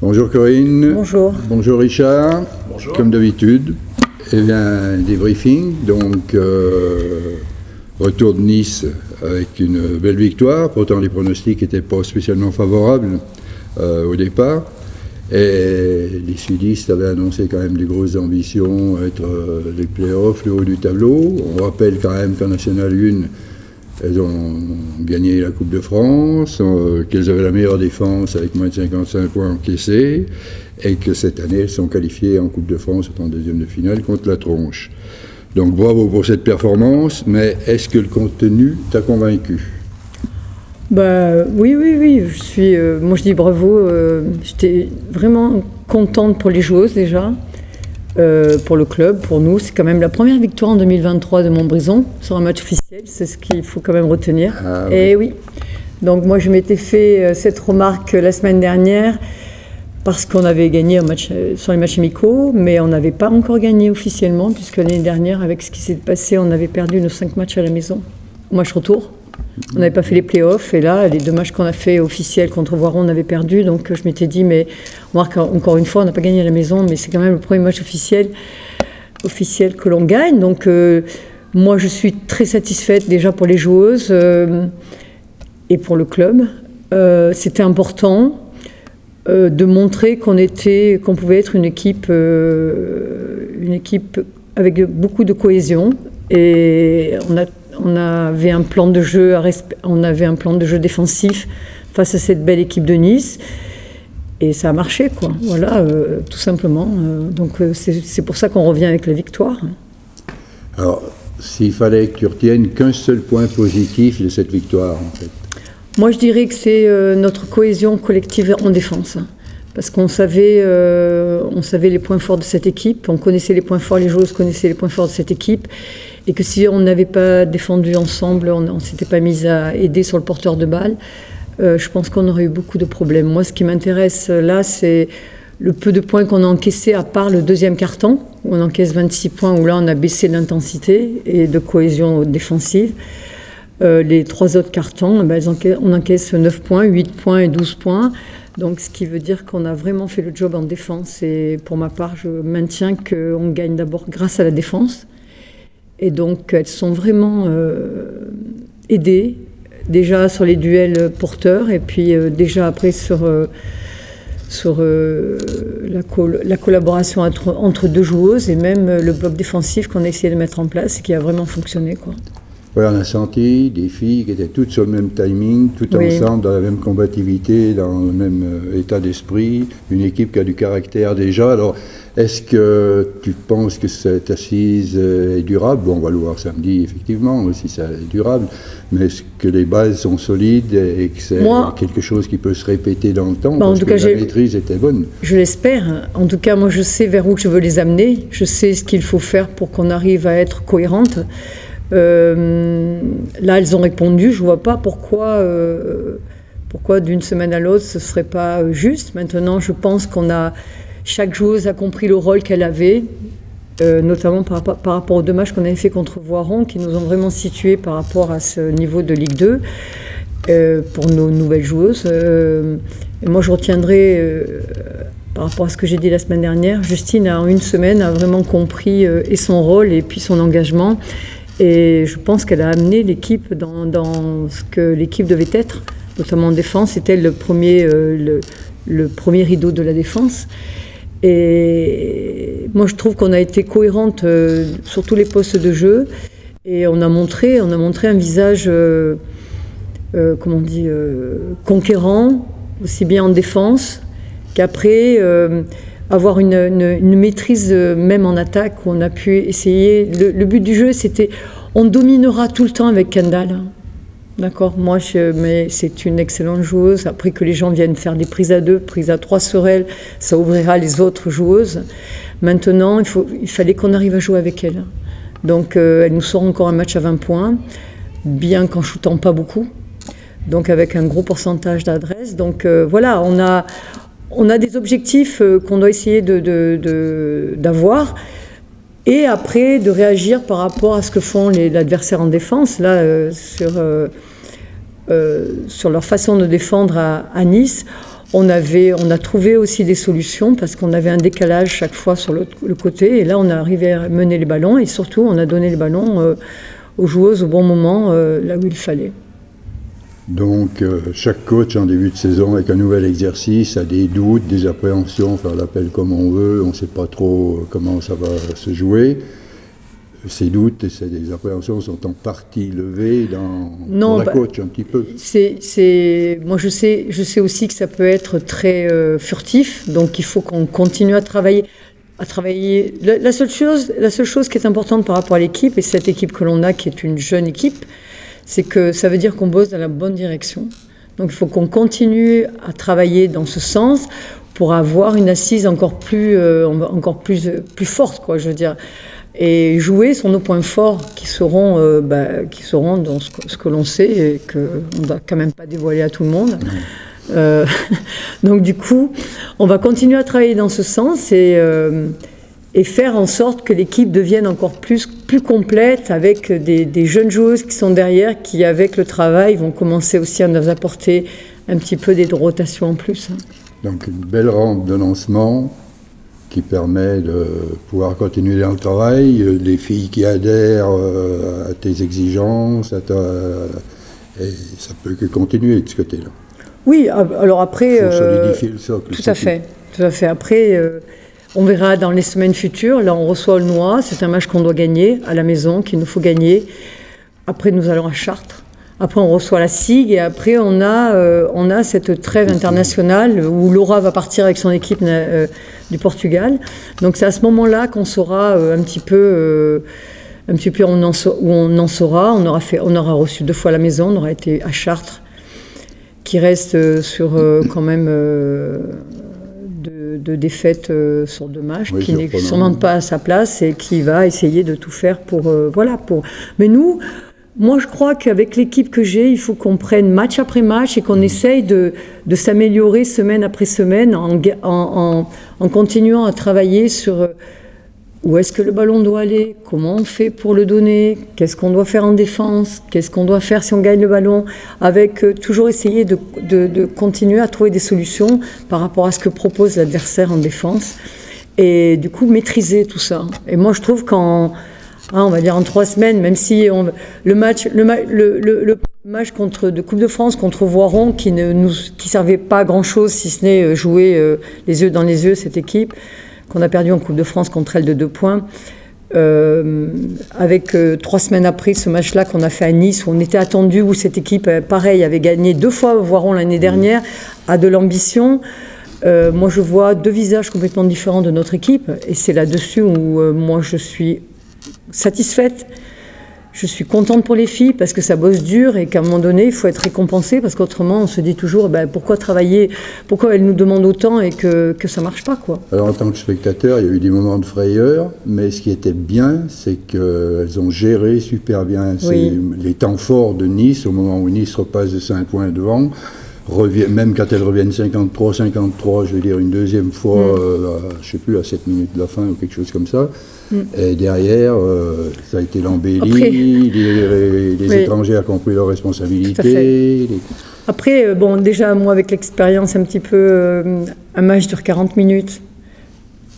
Bonjour Corinne. Bonjour. Bonjour Richard. Bonjour. Comme d'habitude. Eh bien, débriefing. Donc, retour de Nice avec une belle victoire. Pourtant, les pronostics n'étaient pas spécialement favorables au départ. Et les sudistes avaient annoncé quand même des grosses ambitions, être les playoffs, le haut du tableau. On rappelle quand même qu'en National 1, elles ont gagné la Coupe de France, qu'elles avaient la meilleure défense avec moins de 55 points encaissés, et que cette année, elles sont qualifiées en Coupe de France en deuxième de finale contre la Tronche. Donc bravo pour cette performance, mais est-ce que le contenu t'a convaincu? Oui. Moi je dis bravo. J'étais vraiment contente pour les joueuses déjà, pour le club, pour nous. C'est quand même la première victoire en 2023 de Montbrison sur un match officiel. C'est ce qu'il faut quand même retenir. Ah, Et oui. Donc moi je m'étais fait cette remarque la semaine dernière parce qu'on avait gagné sur les matchs amicaux, mais on n'avait pas encore gagné officiellement puisque l'année dernière, avec ce qui s'est passé, on avait perdu nos 5 matchs à la maison. Au match retour. On n'avait pas fait les playoffs et là, les 2 matchs qu'on a fait officiels contre Voiron, on avait perdu. Donc je m'étais dit, mais on marque encore une fois, on n'a pas gagné à la maison, mais c'est quand même le premier match officiel que l'on gagne. Donc moi, je suis très satisfaite déjà pour les joueuses et pour le club. C'était important de montrer qu'on pouvait être une équipe avec beaucoup de cohésion. Et on avait un plan de jeu défensif face à cette belle équipe de Nice et ça a marché, quoi. Voilà, tout simplement. Donc c'est pour ça qu'on revient avec la victoire. Alors, s'il fallait que tu retiennes qu'un seul point positif de cette victoire, en fait. Moi, je dirais que c'est notre cohésion collective en défense. Parce qu'on savait les points forts de cette équipe, on connaissait les points forts, les joueuses connaissaient les points forts de cette équipe, et que si on n'avait pas défendu ensemble, on ne s'était pas mis à aider sur le porteur de balle, je pense qu'on aurait eu beaucoup de problèmes. Moi, ce qui m'intéresse là, c'est le peu de points qu'on a encaissés, à part le deuxième quart-temps, où on encaisse 26 points, où là on a baissé l'intensité et de cohésion défensive. Les 3 autres cartons, on encaisse 9 points, 8 points et 12 points. Donc, ce qui veut dire qu'on a vraiment fait le job en défense. Et pour ma part, je maintiens qu'on gagne d'abord grâce à la défense. Et donc, elles sont vraiment aidées, déjà sur les duels porteurs, et puis déjà après sur la collaboration entre 2 joueuses, et même le bloc défensif qu'on a essayé de mettre en place et qui a vraiment fonctionné, quoi. Ouais, on a senti des filles qui étaient toutes sur le même timing, toutes ensemble, dans la même combativité, dans le même état d'esprit, une équipe qui a du caractère déjà. Alors, est-ce que tu penses que cette assise est durable? Bon, on va le voir samedi, effectivement, si ça est durable, mais est-ce que les bases sont solides et que c'est quelque chose qui peut se répéter dans le temps? Parce que la maîtrise était bonne. Je l'espère. En tout cas, moi, je sais vers où je veux les amener. Je sais ce qu'il faut faire pour qu'on arrive à être cohérente. Là, elles ont répondu. Je ne vois pas pourquoi d'une semaine à l'autre, ce ne serait pas juste. Maintenant, je pense chaque joueuse a compris le rôle qu'elle avait, notamment par rapport aux 2 matchs qu'on avait fait contre Voiron, qui nous ont vraiment situés par rapport à ce niveau de Ligue 2 pour nos nouvelles joueuses. Et moi, je retiendrai, par rapport à ce que j'ai dit la semaine dernière, Justine, en 1 semaine, a vraiment compris et son rôle et puis son engagement. Et je pense qu'elle a amené l'équipe dans ce que l'équipe devait être, notamment en défense. C'était le premier rideau de la défense. Et moi, je trouve qu'on a été cohérente sur tous les postes de jeu. Et on a montré un visage, conquérant, aussi bien en défense qu'après. Avoir une maîtrise même en attaque, où on a pu essayer. Le but du jeu, c'était on dominera tout le temps avec Kendall. D'accord, mais c'est une excellente joueuse. Après que les gens viennent faire des prises à 2, prises à 3 sur elle, ça ouvrira les autres joueuses. Maintenant, il fallait qu'on arrive à jouer avec elle. Donc, elle nous sort encore un match à 20 points, bien qu'en shootant pas beaucoup. Donc, avec un gros pourcentage d'adresse. Donc, voilà, on a des objectifs qu'on doit essayer d'avoir et après de réagir par rapport à ce que font l'adversaire en défense. Là, sur leur façon de défendre à Nice, On a trouvé aussi des solutions parce qu'on avait un décalage chaque fois sur le côté. Et là, on a arrivé à mener les ballons et surtout, on a donné les ballons aux joueuses au bon moment, là où il fallait. Donc, chaque coach en début de saison avec un nouvel exercice a des doutes, des appréhensions, faire l'appel comme on veut, on ne sait pas trop comment ça va se jouer. Ces doutes et ces appréhensions sont en partie levées dans la coach un petit peu. Moi, je sais aussi que ça peut être très furtif, donc il faut qu'on continue à travailler. La seule chose qui est importante par rapport à l'équipe, et cette équipe que l'on a, qui est une jeune équipe, c'est que ça veut dire qu'on bosse dans la bonne direction. Donc il faut qu'on continue à travailler dans ce sens pour avoir une assise encore plus forte, quoi, je veux dire. Et jouer sur nos points forts qui seront dans ce que l'on sait et qu'on ne doit quand même pas dévoiler à tout le monde. Donc du coup, on va continuer à travailler dans ce sens et faire en sorte que l'équipe devienne encore plus complète avec des jeunes joueuses qui sont derrière, qui avec le travail vont commencer aussi à nous apporter un petit peu des rotations en plus. Donc une belle rampe de lancement qui permet de pouvoir continuer dans le travail, les filles qui adhèrent à tes exigences, et ça peut que continuer de ce côté-là. Oui, alors après... Il faut solidifier le socle. Tout à fait. Après, on verra dans les semaines futures. Là, on reçoit Aulnois. C'est un match qu'on doit gagner à la maison, qu'il nous faut gagner. Après, nous allons à Chartres. Après, on reçoit la SIG. Et après, on a cette trêve internationale où Laura va partir avec son équipe du Portugal. Donc, c'est à ce moment-là qu'on saura un petit peu où on en saura. On aura reçu 2 fois la maison. On aura été à Chartres, qui reste sur quand même de défaites sur 2 matchs, oui, qui n'est sûrement pas à sa place et qui va essayer de tout faire pour... Mais nous, moi je crois qu'avec l'équipe que j'ai, il faut qu'on prenne match après match et qu'on essaye de s'améliorer semaine après semaine en continuant à travailler sur... Où est-ce que le ballon doit aller? Comment on fait pour le donner? Qu'est-ce qu'on doit faire en défense? Qu'est-ce qu'on doit faire si on gagne le ballon? Avec toujours essayer de continuer à trouver des solutions par rapport à ce que propose l'adversaire en défense. Et du coup, maîtriser tout ça. Et moi, je trouve on va dire en 3 semaines, même si le match de Coupe de France contre Voiron, qui servait pas à grand-chose, si ce n'est jouer les yeux dans les yeux, cette équipe, qu'on a perdu en Coupe de France contre elle de 2 points, avec 3 semaines après ce match-là qu'on a fait à Nice, où on était attendu, où cette équipe, pareil, avait gagné 2 fois Voiron l'année dernière, a de l'ambition. Moi, je vois 2 visages complètement différents de notre équipe, et c'est là-dessus où moi, je suis satisfaite. Je suis contente pour les filles parce que ça bosse dur et qu'à un moment donné, il faut être récompensé parce qu'autrement, on se dit toujours pourquoi travailler, pourquoi elles nous demandent autant et que ça ne marche pas, quoi. Alors, en tant que spectateur, il y a eu des moments de frayeur, mais ce qui était bien, c'est qu'elles ont géré super bien les temps forts de Nice, au moment où Nice repasse de 5 points devant. Même quand elles reviennent 53, je veux dire une deuxième fois, je ne sais plus, à 7 minutes de la fin ou quelque chose comme ça. Et derrière, ça a été l'embellie, les étrangers ont compris leurs responsabilités. Après, déjà, moi, avec l'expérience un petit peu, un match dure 40 minutes.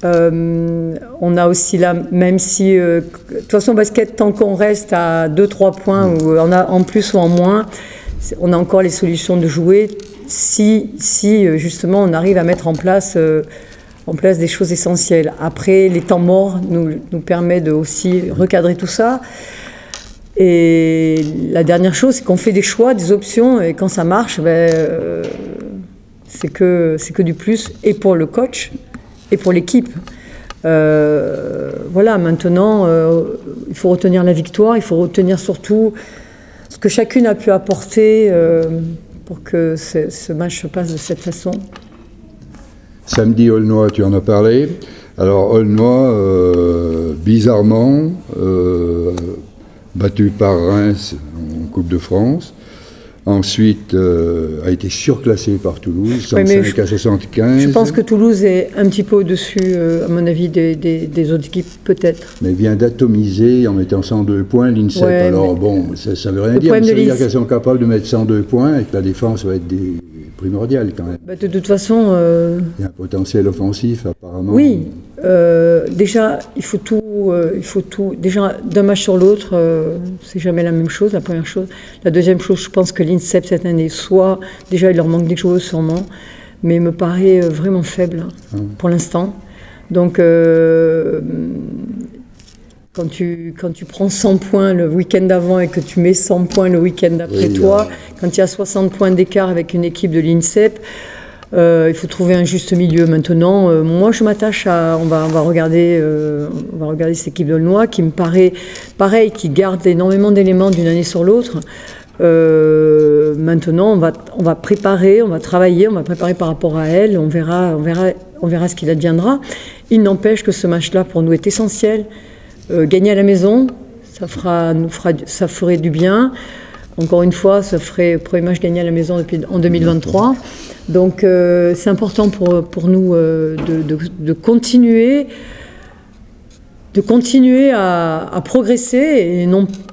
On a aussi là, même si, de toute façon, basket, tant qu'on reste à 2-3 points, ou on a en plus ou en moins, on a encore les solutions de jouer si justement on arrive à mettre en place des choses essentielles. Après, les temps morts nous permettent de aussi recadrer tout ça. Et la dernière chose, c'est qu'on fait des choix, des options, et quand ça marche, c'est que du plus, et pour le coach, et pour l'équipe. Voilà, maintenant, il faut retenir la victoire, il faut retenir surtout ce que chacune a pu apporter pour que ce match se passe de cette façon. Samedi, Aulnois, tu en as parlé. Alors, Aulnois, bizarrement, battu par Reims en Coupe de France. Ensuite, a été surclassé par Toulouse, 105 à 75. Je pense que Toulouse est un petit peu au-dessus, à mon avis, des autres équipes, peut-être. Mais vient d'atomiser en mettant 102 points l'INSEP. Ouais, alors bon, ça ne veut rien dire. Ça veut dire qu'elles sont capables de mettre 102 points et que la défense va être primordial quand même. Bah, de toute façon... Il y a un potentiel offensif apparemment. Oui, déjà, il faut tout... Déjà, d'un match sur l'autre, c'est jamais la même chose, la première chose. La deuxième chose, je pense que l'INSEP cette année, soit... Déjà, il leur manque des joueurs sûrement, mais me paraît vraiment faible pour l'instant. Donc... Quand tu prends 100 points le week-end d'avant et que tu mets 100 points le week-end d'après toi, quand il y a 60 points d'écart avec une équipe de l'INSEP, il faut trouver un juste milieu. Maintenant, moi je m'attache à... On va regarder cette équipe d'Aulnois qui me paraît pareil, qui garde énormément d'éléments d'une année sur l'autre. Maintenant, on va préparer, on va travailler, on va préparer par rapport à elle, on verra ce qu'il adviendra. Il n'empêche que ce match-là pour nous est essentiel. Gagner à la maison, ça ferait du bien. Encore une fois, ça ferait le premier match gagné à la maison en 2023. Donc c'est important pour nous de continuer à progresser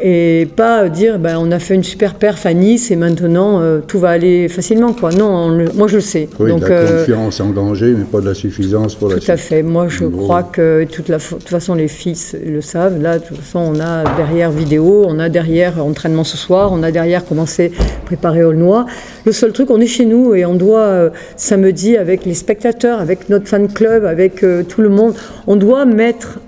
et pas dire on a fait une super perf à Nice et maintenant tout va aller facilement, quoi. Non, moi je le sais. Oui, donc, de la confiance engagée, mais pas de la suffisance pour la suite. Tout à fait. Moi je crois que de toute façon les filles le savent. Là, de toute façon, on a derrière vidéo, on a derrière entraînement ce soir, on a derrière commencé à préparer Aulnois. Le seul truc, on est chez nous et on doit samedi avec les spectateurs, avec notre fan club, avec tout le monde, on doit mettre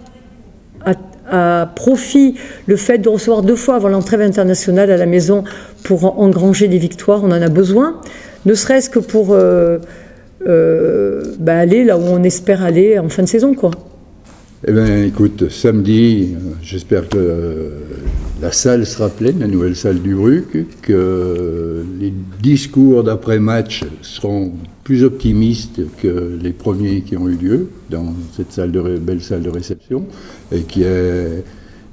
à profit le fait de recevoir 2 fois avant l'entrée internationale à la maison pour engranger des victoires. On en a besoin, ne serait-ce que pour aller là où on espère aller en fin de saison, quoi. Eh bien, écoute, samedi, j'espère que la salle sera pleine, la nouvelle salle du Bruc, que les discours d'après-match seront plus optimistes que les premiers qui ont eu lieu dans cette belle salle de réception, et qu'il y ait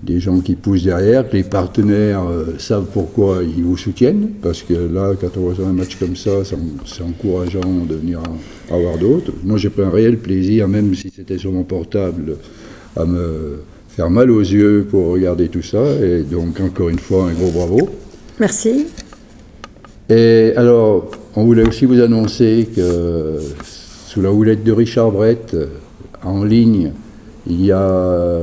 des gens qui poussent derrière, que les partenaires savent pourquoi ils vous soutiennent, parce que là, quand on voit un match comme ça, c'est encourageant de venir en voir d'autres. Moi, j'ai pris un réel plaisir, même si c'était sur mon portable, à me faire mal aux yeux pour regarder tout ça, et donc encore une fois, un gros bravo. Merci. Et alors, on voulait aussi vous annoncer que sous la houlette de Richard Brett, en ligne, il y a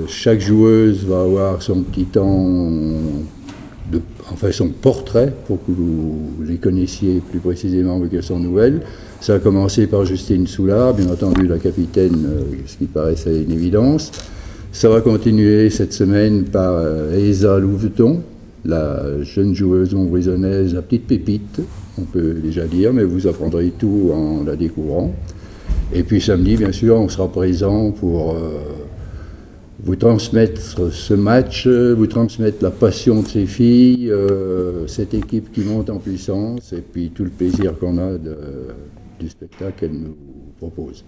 chaque joueuse va avoir son petit temps, son portrait pour que vous les connaissiez plus précisément avec elles sont nouvelles. Ça a commencé par Justine Soulard, bien entendu la capitaine, ce qui paraissait une évidence. Ça va continuer cette semaine par Esa Louveton, la jeune joueuse montbrison-naise, la petite pépite, on peut déjà dire, mais vous apprendrez tout en la découvrant. Et puis samedi, bien sûr, on sera présent pour vous transmettre ce match, vous transmettre la passion de ces filles, cette équipe qui monte en puissance, et puis tout le plaisir qu'on a du spectacle qu'elle nous propose.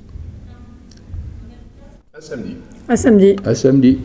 À samedi. À samedi. À samedi.